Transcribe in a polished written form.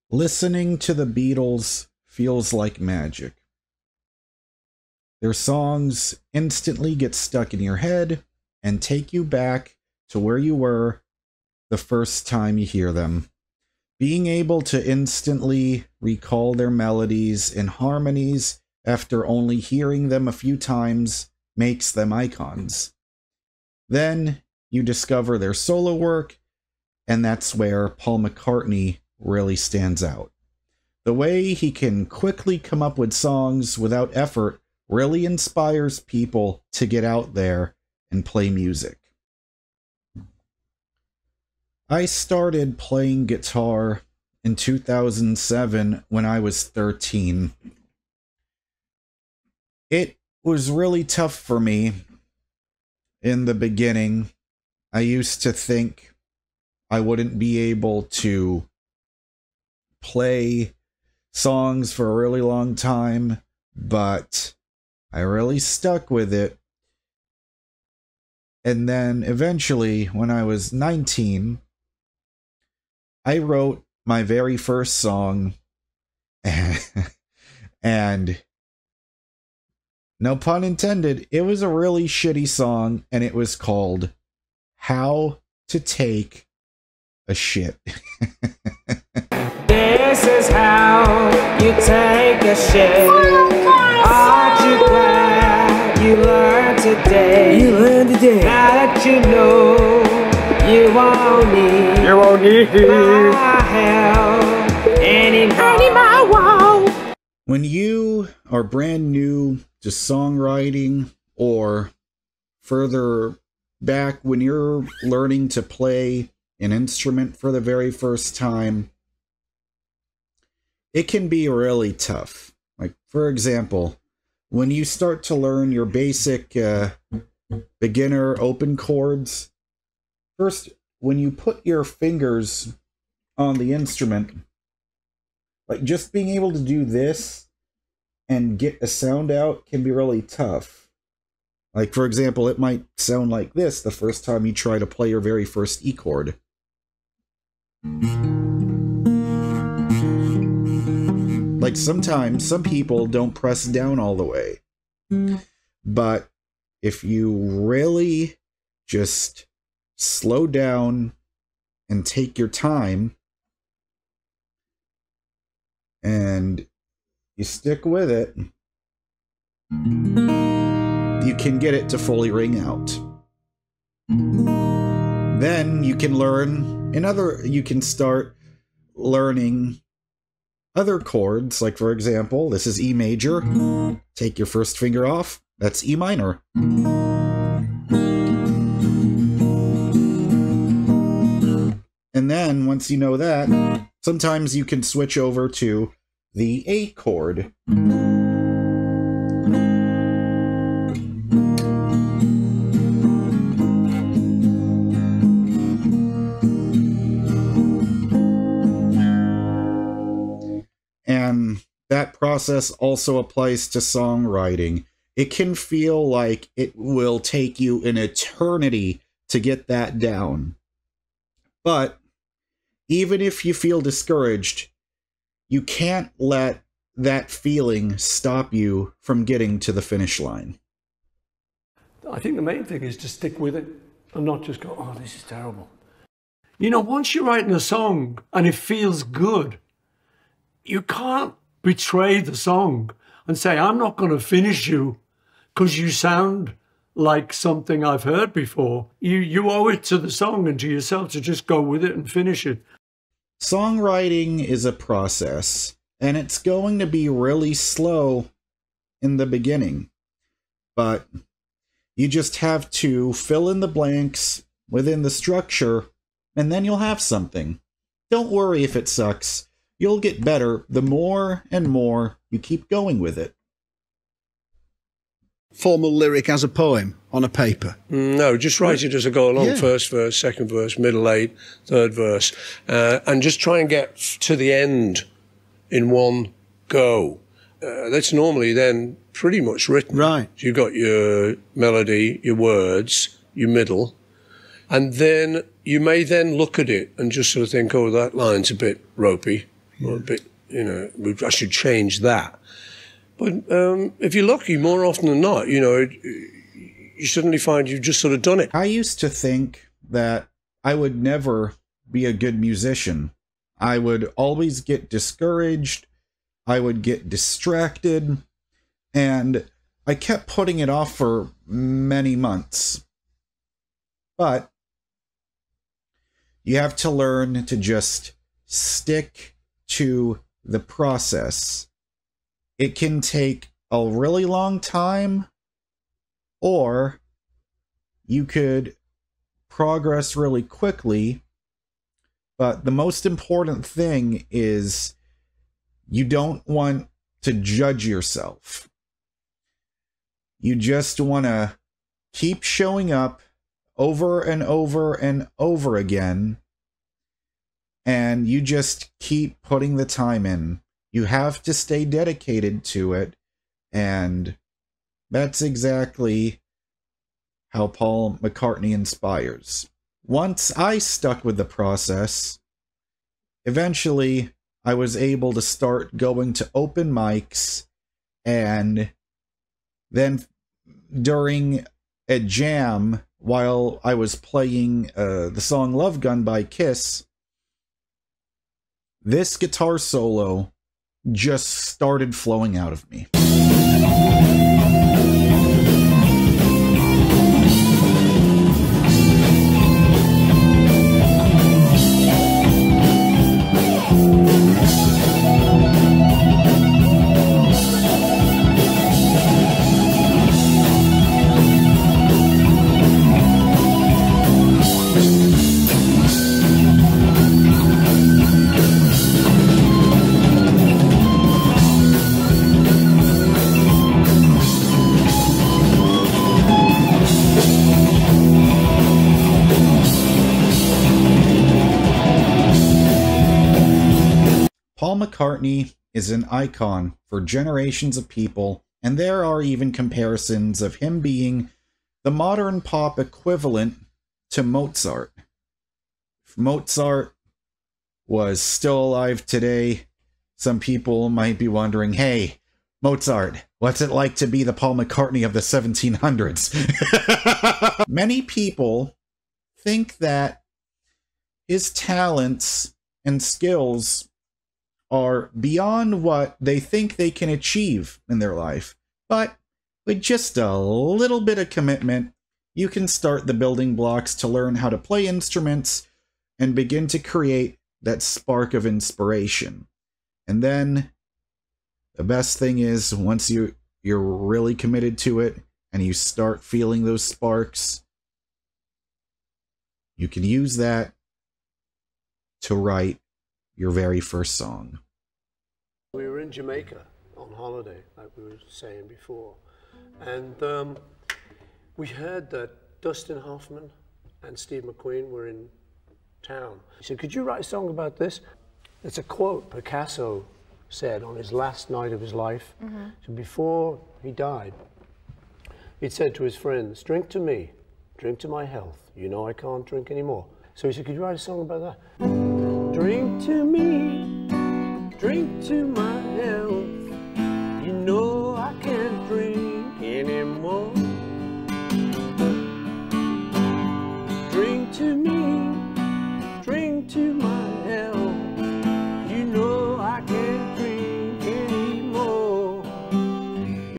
Listening to the Beatles feels like magic. Their songs instantly get stuck in your head and take you back to where you were the first time you hear them. Being able to instantly recall their melodies and harmonies after only hearing them a few times makes them icons. Then you discover their solo work, and that's where Paul McCartney really stands out. The way he can quickly come up with songs without effort really inspires people to get out there and play music. I started playing guitar in 2007 when I was 13. It was really tough for me in the beginning. I used to think I wouldn't be able to play songs for a really long time, but I really stuck with it. And then eventually, when I was 19, I wrote my very first song, and no pun intended, it was a really shitty song, and it was called How to Take a Shit. This is how you take a shit. Aren't you glad you learned today? You learned today. Now that you know you won't need my help anymore. When you are brand new to songwriting, or further back when you're learning to play an instrument for the very first time, it can be really tough. Like, for example, when you start to learn your basic beginner open chords, first, when you put your fingers on the instrument, like just being able to do this and get a sound out can be really tough. Like, for example, it might sound like this the first time you try to play your very first E chord. Like, sometimes some people don't press down all the way. But if you really just slow down and take your time and you stick with it, you can get it to fully ring out. Then you can learn you can start learning other chords. Like, for example, this is E major. Take your first finger off, that's E minor. And then, once you know that, sometimes you can switch over to the A chord. And that process also applies to songwriting. It can feel like it will take you an eternity to get that down. But even if you feel discouraged, you can't let that feeling stop you from getting to the finish line. I think the main thing is to stick with it and not just go, oh, this is terrible. You know, once you're writing a song and it feels good, you can't betray the song and say, I'm not going to finish you because you sound like something I've heard before. You owe it to the song and to yourself to just go with it and finish it. Songwriting is a process, and it's going to be really slow in the beginning. But you just have to fill in the blanks within the structure, and then you'll have something. Don't worry if it sucks. You'll get better the more and more you keep going with it. Formal lyric as a poem on a paper? No, just write it as I go along. Yeah. First verse, second verse, middle eight, third verse. And just try and get to the end in one go. That's normally then pretty much written. Right. So you've got your melody, your words, your middle, and then you may then look at it and just sort of think, oh, that line's a bit ropey. or a bit, you know, I should change that. But if you're lucky, more often than not, you know, you suddenly find you've just sort of done it. I used to think that I would never be a good musician. I would always get discouraged. I would get distracted. And I kept putting it off for many months. But you have to learn to just stick to the process. It can take a really long time, or you could progress really quickly. But the most important thing is you don't want to judge yourself. You just want to keep showing up over and over and over again, and you just keep putting the time in. You have to stay dedicated to it, and that's exactly how Paul McCartney inspires. Once I stuck with the process, eventually I was able to start going to open mics, and then during a jam, while I was playing the song Love Gun by Kiss, this guitar solo just started flowing out of me. Paul McCartney is an icon for generations of people, and there are even comparisons of him being the modern pop equivalent to Mozart. If Mozart was still alive today, some people might be wondering, hey, Mozart, what's it like to be the Paul McCartney of the 1700s? Many people think that his talents and skills are beyond what they think they can achieve in their life. But with just a little bit of commitment, you can start the building blocks to learn how to play instruments and begin to create that spark of inspiration. And then the best thing is, once you're really committed to it and you start feeling those sparks, you can use that to write your very first song. We were in Jamaica on holiday, like we were saying before, and we heard that Dustin Hoffman and Steve McQueen were in town. He said, could you write a song about this? It's a quote Picasso said on his last night of his life. So before he died, he'd said to his friends, drink to me, drink to my health. You know I can't drink anymore. So he said, could you write a song about that? Drink to me,